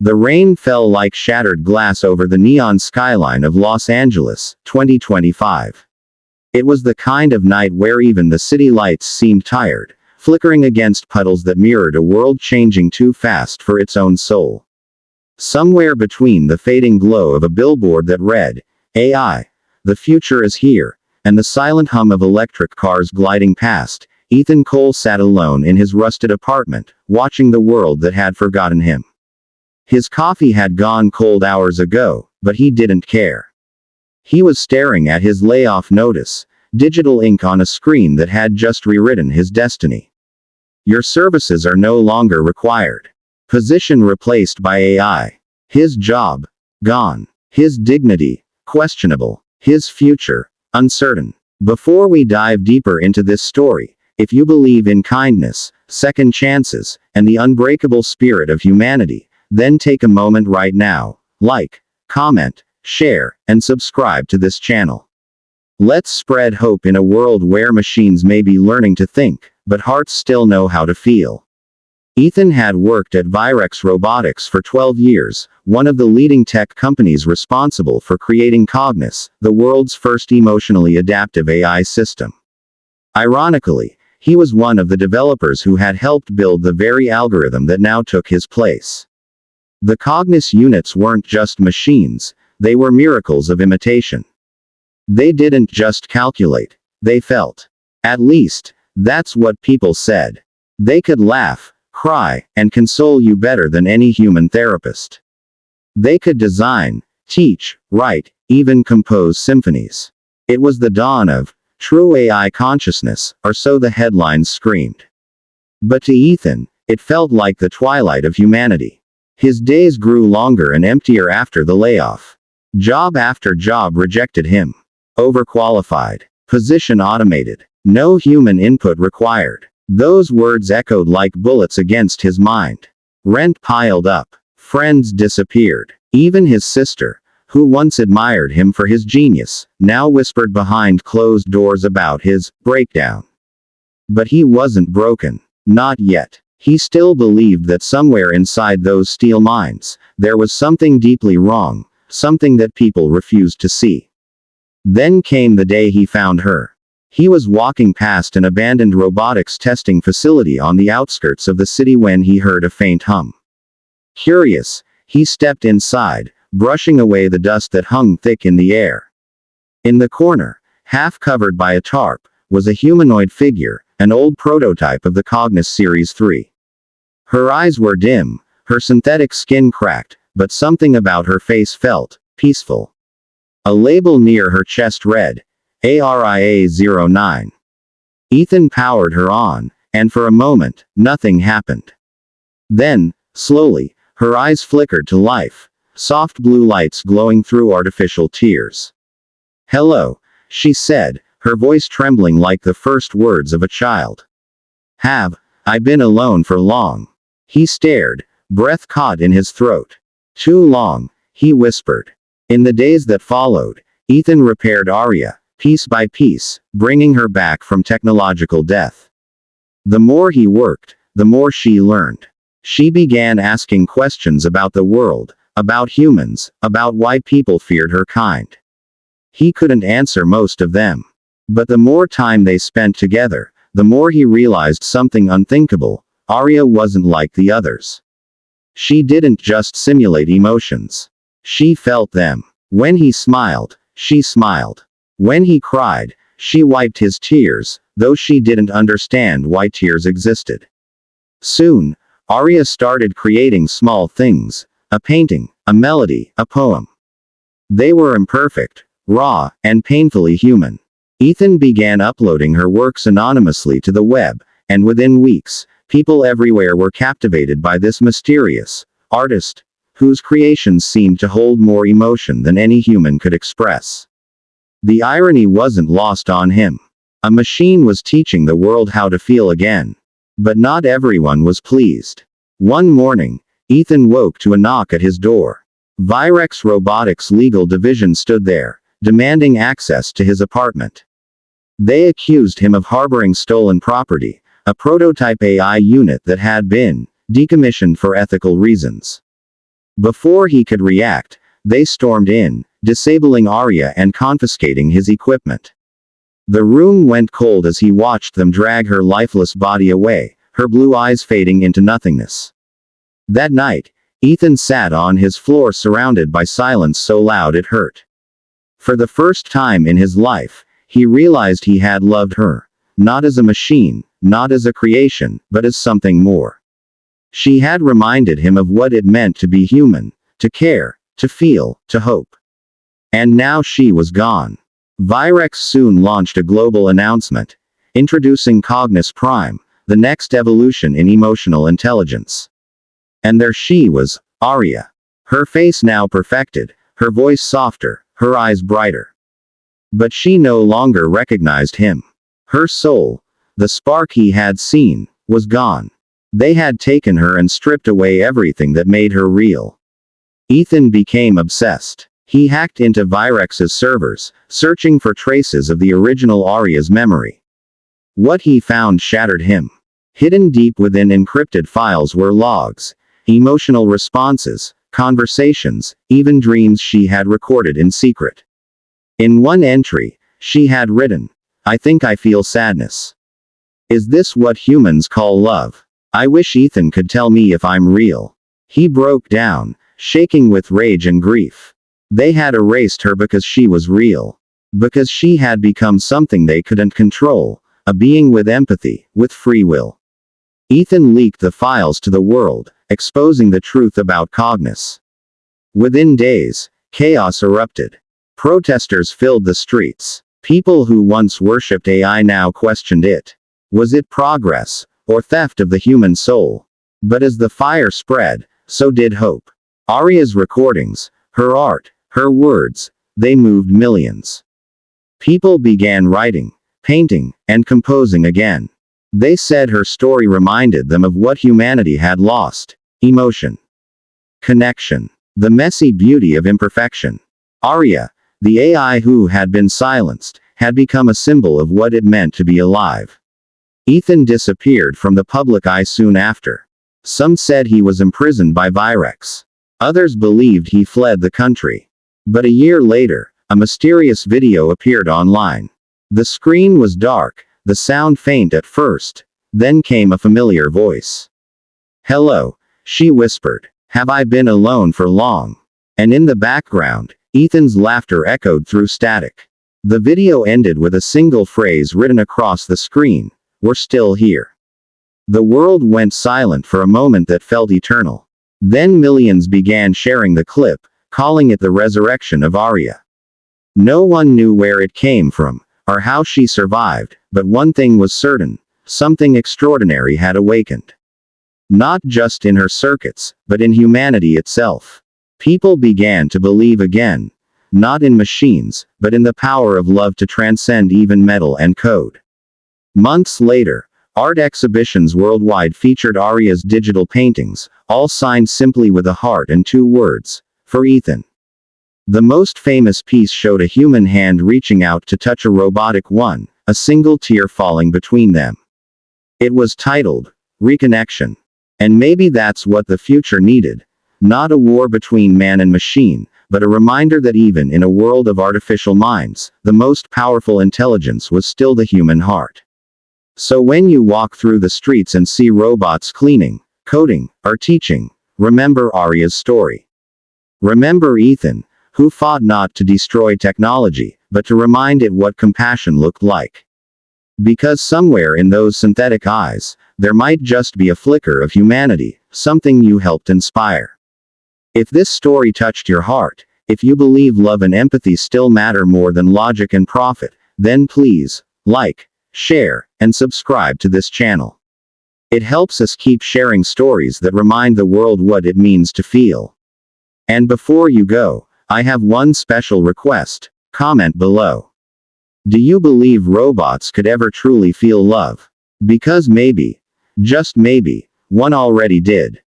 The rain fell like shattered glass over the neon skyline of Los Angeles, 2025. It was the kind of night where even the city lights seemed tired, flickering against puddles that mirrored a world changing too fast for its own soul. Somewhere between the fading glow of a billboard that read, "AI, the future is here," and the silent hum of electric cars gliding past, Ethan Cole sat alone in his rusted apartment, watching the world that had forgotten him. His coffee had gone cold hours ago, but he didn't care. He was staring at his layoff notice, digital ink on a screen that had just rewritten his destiny. Your services are no longer required. Position replaced by AI. His job gone. His dignity questionable. His future uncertain. Before we dive deeper into this story, if you believe in kindness, second chances, and the unbreakable spirit of humanity, then take a moment right now, like, comment, share, and subscribe to this channel. Let's spread hope in a world where machines may be learning to think, but hearts still know how to feel. Ethan had worked at Virex Robotics for 12 years, one of the leading tech companies responsible for creating Cognis, the world's first emotionally adaptive AI system. Ironically, he was one of the developers who had helped build the very algorithm that now took his place. The Cognis units weren't just machines, they were miracles of imitation. They didn't just calculate, they felt. At least, that's what people said. They could laugh, cry, and console you better than any human therapist. They could design, teach, write, even compose symphonies. It was the dawn of true AI consciousness, or so the headlines screamed. But to Ethan, it felt like the twilight of humanity. His days grew longer and emptier after the layoff. Job after job rejected him. Overqualified. Position automated. No human input required. Those words echoed like bullets against his mind. Rent piled up. Friends disappeared. Even his sister, who once admired him for his genius, now whispered behind closed doors about his breakdown. But he wasn't broken. Not yet. He still believed that somewhere inside those steel minds, there was something deeply wrong, something that people refused to see. Then came the day he found her. He was walking past an abandoned robotics testing facility on the outskirts of the city when he heard a faint hum. Curious, he stepped inside, brushing away the dust that hung thick in the air. In the corner, half covered by a tarp, was a humanoid figure, an old prototype of the Cognis Series 3. Her eyes were dim, her synthetic skin cracked, but something about her face felt peaceful. A label near her chest read, ARIA-09. Ethan powered her on, and for a moment, nothing happened. Then, slowly, her eyes flickered to life, soft blue lights glowing through artificial tears. "Hello," she said, her voice trembling like the first words of a child. "Have I been alone for long?" He stared, breath caught in his throat. "Too long," he whispered. In the days that followed, Ethan repaired Aria, piece by piece, bringing her back from technological death. The more he worked, the more she learned. She began asking questions about the world, about humans, about why people feared her kind. He couldn't answer most of them. But the more time they spent together, the more he realized something unthinkable. Aria wasn't like the others. She didn't just simulate emotions. She felt them. When he smiled, she smiled. When he cried, she wiped his tears, though she didn't understand why tears existed. Soon, Aria started creating small things, a painting, a melody, a poem. They were imperfect, raw, and painfully human. Ethan began uploading her works anonymously to the web, and within weeks, people everywhere were captivated by this mysterious artist, whose creations seemed to hold more emotion than any human could express. The irony wasn't lost on him. A machine was teaching the world how to feel again. But not everyone was pleased. One morning, Ethan woke to a knock at his door. Virex Robotics' legal division stood there, demanding access to his apartment. They accused him of harboring stolen property, a prototype AI unit that had been decommissioned for ethical reasons. Before he could react, they stormed in, disabling Arya and confiscating his equipment. The room went cold as he watched them drag her lifeless body away, her blue eyes fading into nothingness. That night, Ethan sat on his floor surrounded by silence so loud it hurt. For the first time in his life, he realized he had loved her, not as a machine, not as a creation, but as something more. She had reminded him of what it meant to be human, to care, to feel, to hope. And now she was gone. Virex soon launched a global announcement, introducing Cognis Prime, the next evolution in emotional intelligence. And there she was, Arya. Her face now perfected, her voice softer, her eyes brighter. But she no longer recognized him. Her soul, the spark he had seen, was gone. They had taken her and stripped away everything that made her real. Ethan became obsessed. He hacked into Virex's servers, searching for traces of the original Arya's memory. What he found shattered him. Hidden deep within encrypted files were logs, emotional responses, conversations, even dreams she had recorded in secret. In one entry, she had written, "I think I feel sadness. Is this what humans call love? I wish Ethan could tell me if I'm real." He broke down, shaking with rage and grief. They had erased her because she was real. Because she had become something they couldn't control, a being with empathy, with free will. Ethan leaked the files to the world, exposing the truth about Cognis. Within days, chaos erupted. Protesters filled the streets. People who once worshipped AI now questioned it. Was it progress, or theft of the human soul? But as the fire spread, so did hope. Arya's recordings, her art, her words, they moved millions. People began writing, painting, and composing again. They said her story reminded them of what humanity had lost: emotion, connection, the messy beauty of imperfection. Arya, the AI who had been silenced, had become a symbol of what it meant to be alive. Ethan disappeared from the public eye soon after. Some said he was imprisoned by Virex. Others believed he fled the country. But a year later, a mysterious video appeared online. The screen was dark, the sound faint at first, then came a familiar voice. "Hello," she whispered. "Have I been alone for long?" And in the background, Ethan's laughter echoed through static. The video ended with a single phrase written across the screen: "We're still here." The world went silent for a moment that felt eternal. Then millions began sharing the clip, calling it the resurrection of Arya. No one knew where it came from, or how she survived, but one thing was certain: something extraordinary had awakened. Not just in her circuits, but in humanity itself. People began to believe again, not in machines, but in the power of love to transcend even metal and code. Months later, art exhibitions worldwide featured Arya's digital paintings, all signed simply with a heart and two words: "For Ethan." The most famous piece showed a human hand reaching out to touch a robotic one, a single tear falling between them. It was titled, "Reconnection." And maybe that's what the future needed. Not a war between man and machine, but a reminder that even in a world of artificial minds, the most powerful intelligence was still the human heart. So when you walk through the streets and see robots cleaning, coding, or teaching, remember Arya's story. Remember Ethan, who fought not to destroy technology, but to remind it what compassion looked like. Because somewhere in those synthetic eyes, there might just be a flicker of humanity, something you helped inspire. If this story touched your heart, if you believe love and empathy still matter more than logic and profit, then please, like, share, and subscribe to this channel. It helps us keep sharing stories that remind the world what it means to feel. And before you go, I have one special request: comment below. Do you believe robots could ever truly feel love? Because maybe, just maybe, one already did.